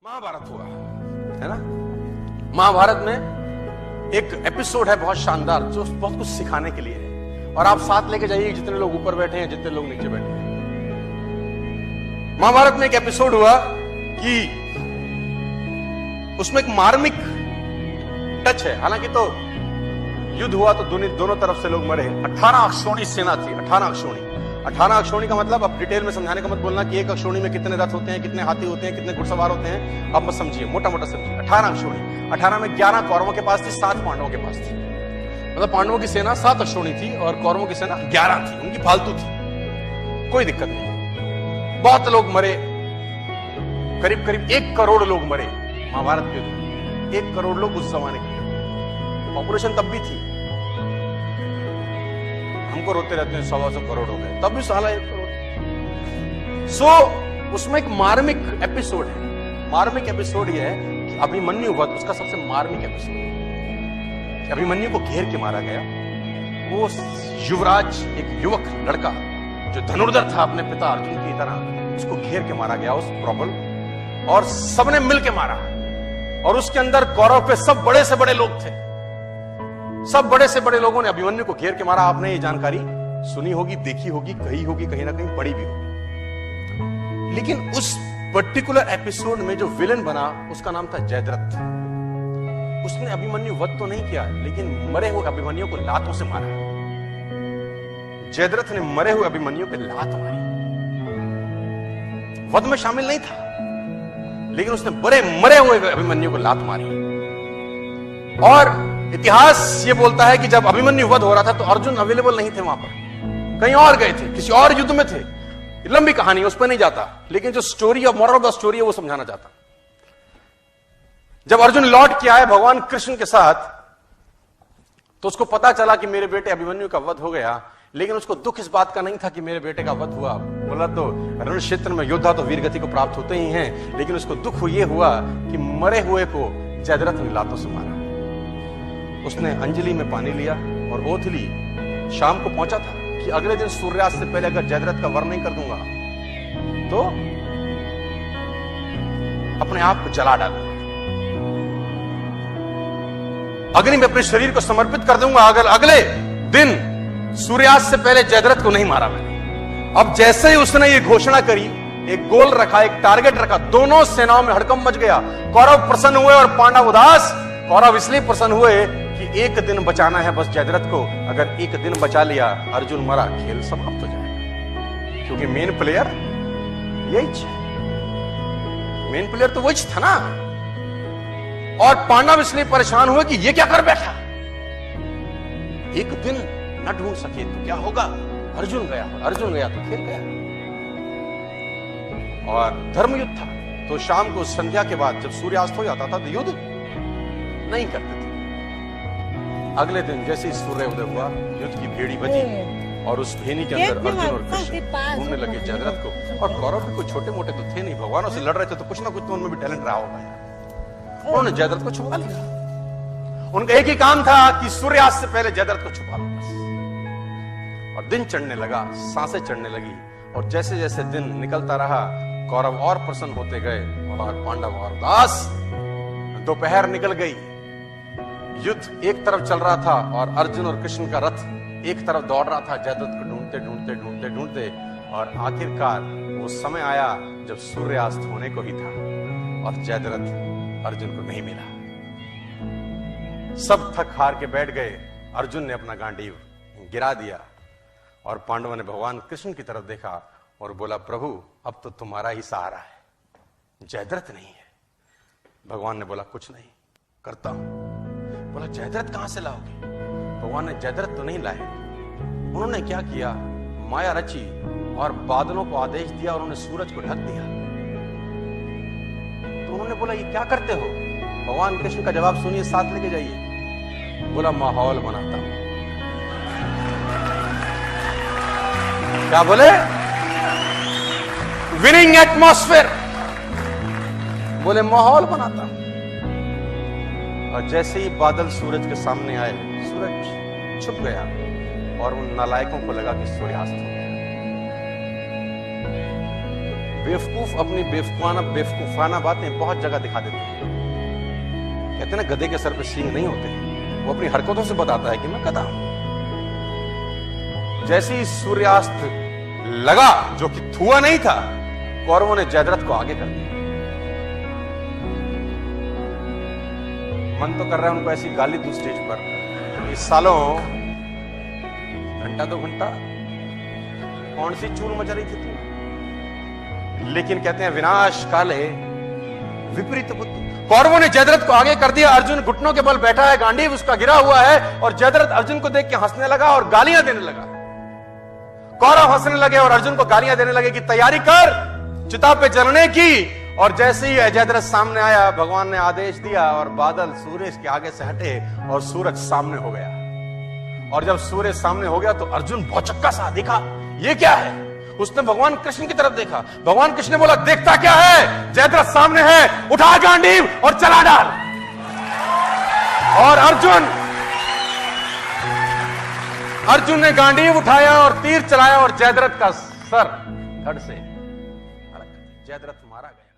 महाभारत हुआ है ना। महाभारत में एक एपिसोड है बहुत शानदार जो बहुत कुछ सिखाने के लिए है, और आप साथ लेके जाइए जितने लोग ऊपर बैठे हैं, जितने लोग नीचे बैठे हैं। महाभारत में एक एपिसोड हुआ कि उसमें एक मार्मिक टच है। हालांकि तो युद्ध हुआ तो दोनों तरफ से लोग मरे। 18 अक्षौणी सेना थी। 18 अक्षौणी का मतलब, अब डिटेल में समझाने का मत बोलना कि एक अक्षौणी में कितने रथ होते हैं, कितने हाथी होते हैं, कितने घुड़सवार होते हैं, आप बस समझिए, मोटा मोटा समझिए। 18 अक्षौणी, 18 में 11 कौरवों के पास थी, 7 पांडवों के पास थी। मतलब पांडवों की सेना 7 अक्षौणी थी और कौरवों की सेना 11 थी। उनकी फालतू थी, कोई दिक्कत नहीं। बहुत लोग मरे, करीब करीब 1 करोड़ लोग मरे महाभारत के युद्ध। 1 करोड़ लोग उस जमाने के, पॉपुलेशन तब भी थी। हमको रोते रहते हैं 100 करोड़ हो गए, तब भी साला 1 करोड़। उसमें एक मार्मिक एपिसोड है। मार्मिक एपिसोड यह है कि अभिमन्यु वध, उसका सबसे मार्मिक एपिसोड है कि अभिमन्यु को घेर के मारा गया। वो युवराज, एक युवक लड़का जो धनुर्धर था अपने पिता अर्जुन की तरह, उसको घेर के मारा गया उस प्रबल, और सबने मिलके मारा। और उसके अंदर कौरव पे सब बड़े से बड़े लोग थे। सब बड़े से बड़े लोगों ने अभिमन्यु को घेर के मारा। आपने ये जानकारी सुनी होगी, देखी होगी, कही होगी, कहीं ना कहीं पढ़ी भी होगी। लेकिन उस पर्टिकुलर एपिसोड में जो विलन बना उसका नाम था जयद्रथ। उसने अभिमन्यु वध तो नहीं किया, लेकिन मरे हुए अभिमन्यु को लातों से मारा। जयद्रथ ने मरे हुए अभिमन्यु पे लात मारी। वध में शामिल नहीं था, लेकिन उसने मरे हुए अभिमन्यु को लात मारी। और इतिहास ये बोलता है कि जब अभिमन्यु वध हो रहा था तो अर्जुन अवेलेबल नहीं थे वहां पर, कहीं और गए थे, किसी और युद्ध में थे। लंबी कहानी, उस पर नहीं जाता, लेकिन जो story of moral of the story है वो समझाना चाहता। जब अर्जुन लौट के आए भगवान कृष्ण के साथ, तो उसको पता चला कि मेरे बेटे अभिमन्यु का वध हो गया। लेकिन उसको दुख इस बात का नहीं था कि मेरे बेटे का वध हुआ। बोला तो रण क्षेत्र में योद्धा तो वीरगति को प्राप्त होते ही हैं, लेकिन उसको दुख ये हुआ कि मरे हुए को जयद्रथ ने लातों से मारा। उसने अंजलि में पानी लिया और ओथ ली। शाम को पहुंचा था कि अगले दिन सूर्यास्त से पहले अगर जयद्रथ का वर्ण नहीं कर दूंगा तो अपने आप को जला डालूंगा, अग्नि में अपने शरीर को समर्पित कर दूंगा अगर अगले दिन सूर्यास्त से पहले जयद्रथ को नहीं मारा मैंने। अब जैसे ही उसने ये घोषणा करी, एक गोल रखा, एक टारगेट रखा, दोनों सेनाओं में हड़कंप मच गया। कौरव प्रसन्न हुए और पांडव उदास। कौरव इसलिए प्रसन्न हुए कि एक दिन बचाना है बस जयद्रथ को। अगर एक दिन बचा लिया, अर्जुन मरा, खेल समाप्त हो जाएगा, क्योंकि मेन प्लेयर यही है। मेन प्लेयर तो वही था ना। और पांडव इसलिए परेशान हुए कि ये क्या कर बैठा, एक दिन न ढूंढ सके तो क्या होगा। अर्जुन गया तो खेल गया। और धर्म युद्ध था, तो शाम को संध्या के बाद जब सूर्यास्त हो जाता था तो युद्ध नहीं करते थे। अगले दिन जैसे ही सूर्य उदय हुआ, युद्ध की भेड़ी बजी और उस भेनी के अंदर अर्जुन और कृष्ण घूमने लगे जयद्रथ को। और कौरव भी कोई छोटे मोटे तो थे नहीं, भगवानों से लड़ रहे थे, तो कुछ ना कुछ तो उनमें भी टैलेंट रहा होगा यार। उन्होंने जयद्रथ को छुपा लिया। उनका एक ही काम था कि सूर्यास्त से पहले जयद्रथ को छुपा लो बस। और दिन चढ़ने लगा, सांसें चढ़ने लगी, और जैसे जैसे दिन निकलता रहा कौरव और प्रसन्न होते गए और पांडव और उदास। दोपहर निकल गई, युद्ध एक तरफ चल रहा था और अर्जुन और कृष्ण का रथ एक तरफ दौड़ रहा था जयद्रथ को ढूंढते। और आखिरकार वो समय आया जब सूर्यास्त होने को ही था और जयद्रथ अर्जुन को नहीं मिला। सब थक हार के बैठ गए। अर्जुन ने अपना गांडीव गिरा दिया और पांडवों ने भगवान कृष्ण की तरफ देखा और बोला, प्रभु अब तो तुम्हारा ही सहारा है, जयद्रथ नहीं है। भगवान ने बोला, कुछ नहीं, करता हूं। बोला, जयद्रथ कहां से लाओगे। भगवान ने जयद्रथ तो नहीं लाए। उन्होंने क्या किया, माया रची और बादलों को आदेश दिया और उन्होंने सूरज को ढक दिया। तो उन्होंने बोला, ये क्या करते हो। भगवान कृष्ण का जवाब सुनिए, साथ लेके जाइए। बोला, माहौल बनाता हूं। क्या बोले, विनिंग एटमॉस्फेयर। बोले, माहौल बनाता हूं। और जैसे ही बादल सूरज के सामने आए, सूरज छुप गया और उन नालायकों को लगा कि सूर्यास्त हो गया। बेवकूफ अपनी बेवकूफाना बातें बहुत जगह दिखा देते हैं। कहते हैं ना, गधे के सर पे सींग नहीं होते। वो अपनी हरकतों से बताता है कि मैं गधा हूं। जैसे ही सूर्यास्त लगा, जो कि थुआ नहीं था, कौरवों ने जयद्रथ को आगे कर दिया। मन तो कर रहा है उनको ऐसी गाली दूं स्टेज पर, इस सालों घंटा 2 घंटा कौन सी चूल मचा रही थी तू। लेकिन कहते हैं विनाश काले विपरीत बुद्धि। कौरवों ने जयद्रथ को आगे कर दिया। अर्जुन घुटनों के बल बैठा है, गांडीव उसका गिरा हुआ है, और जयद्रथ अर्जुन को देख के हंसने लगा और गालियां देने लगा। कौरव हंसने लगे और अर्जुन को गालियां देने लगे कि तैयारी कर चिता पे जलने की। और जैसे ही जयद्रथ सामने आया, भगवान ने आदेश दिया और बादल सूरज के आगे से हटे और सूरज सामने हो गया। और जब सूरज सामने हो गया तो अर्जुन भौचक्का सा देखा, ये क्या है। उसने भगवान कृष्ण की तरफ देखा। भगवान कृष्ण ने बोला, देखता क्या है, जयद्रथ सामने है, उठा गांडीव और चला डाल। और अर्जुन ने गांडीव उठाया और तीर चलाया और जयद्रथ का सर धड़ से जयद्रथ मारा गया।